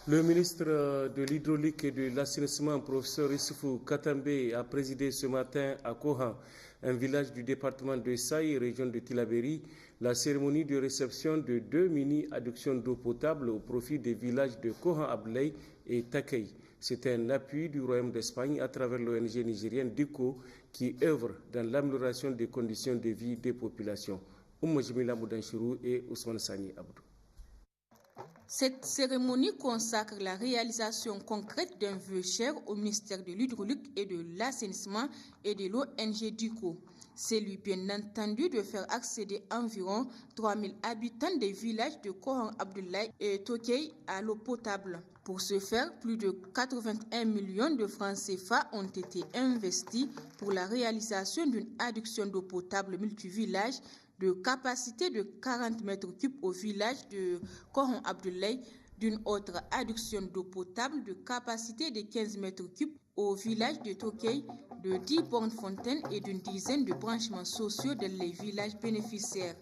Le ministre de l'Hydraulique et de l'Assainissement, professeur Issoufou Katambe, a présidé ce matin à Kohan, un village du département de Saï, région de Tillabéri, la cérémonie de réception de 2 mini-adductions d'eau potable au profit des villages de Kohan Ablay et Takei. C'est un appui du Royaume d'Espagne à travers l'ONG nigérienne DICO qui œuvre dans l'amélioration des conditions de vie des populations. Oumma Jimila Moudanchirou et Ousmane Sani Abdou. Cette cérémonie consacre la réalisation concrète d'un vœu cher au ministère de l'Hydraulique et de l'Assainissement et de l'ONG DICO. C'est lui bien entendu de faire accéder environ 3000 habitants des villages de Kohan Abdoulaye et Tokei à l'eau potable. Pour ce faire, plus de 81 millions de francs CFA ont été investis pour la réalisation d'une adduction d'eau potable multivillage de capacité de 40 mètres cubes au village de Kohan Abdoulaye, d'une autre adduction d'eau potable de capacité de 15 mètres cubes au village de Tokei, de 10 bornes fontaines et d'une dizaine de branchements sociaux dans les villages bénéficiaires.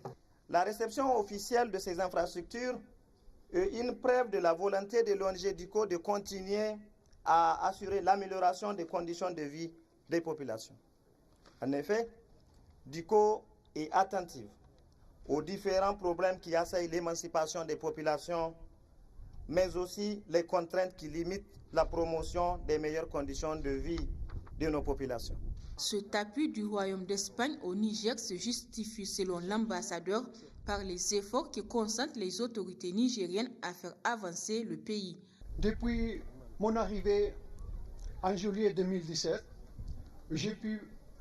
La réception officielle de ces infrastructures est une preuve de la volonté de l'ONG DICO de continuer à assurer l'amélioration des conditions de vie des populations. En effet, DICO est attentive aux différents problèmes qui assaillent l'émancipation des populations, mais aussi les contraintes qui limitent la promotion des meilleures conditions de vie de nos populations. Cet appui du Royaume d'Espagne au Niger se justifie, selon l'ambassadeur, par les efforts que consentent les autorités nigériennes à faire avancer le pays. Depuis mon arrivée en juillet 2017, j'ai pu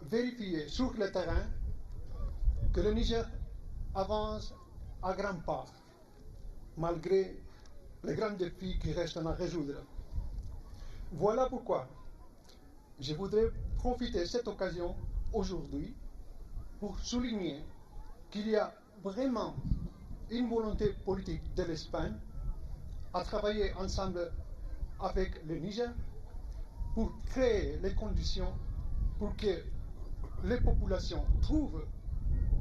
vérifier sur le terrain que le Niger avance à grands pas, malgré les grands défis qui restent à résoudre. Voilà pourquoi je voudrais profiter de cette occasion aujourd'hui pour souligner qu'il y a vraiment une volonté politique de l'Espagne à travailler ensemble avec le Niger pour créer les conditions pour que les populations trouvent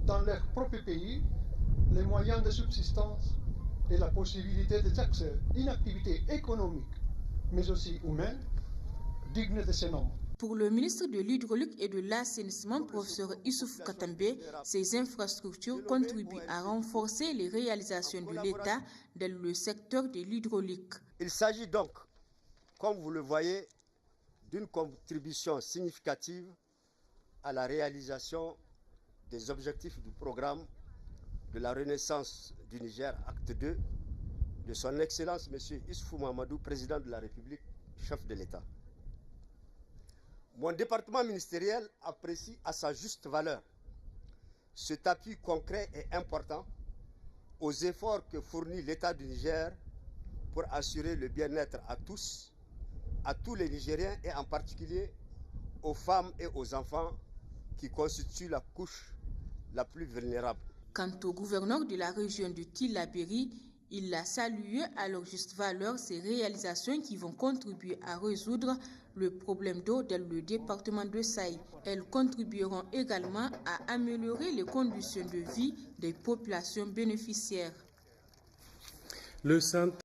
dans leur propre pays les moyens de subsistance et la possibilité d'exercer une activité économique, mais aussi humaine, digne de ce nom. Pour le ministre de l'Hydraulique et de l'Assainissement, professeur Issoufou Katambe, ces infrastructures contribuent à renforcer les réalisations de l'État dans le secteur de l'hydraulique. Il s'agit donc, comme vous le voyez, d'une contribution significative à la réalisation des objectifs du programme de la Renaissance du Niger, acte 2, de son Excellence M. Issoufou Mahamadou, président de la République, chef de l'État. Mon département ministériel apprécie à sa juste valeur cet appui concret et important aux efforts que fournit l'État du Niger pour assurer le bien-être à tous les Nigériens et en particulier aux femmes et aux enfants qui constituent la couche la plus vulnérable. Quant au gouverneur de la région de Tillabéri, il a salué à leur juste valeur ces réalisations qui vont contribuer à résoudre le problème d'eau dans le département de Saï. Elles contribueront également à améliorer les conditions de vie des populations bénéficiaires. Le centre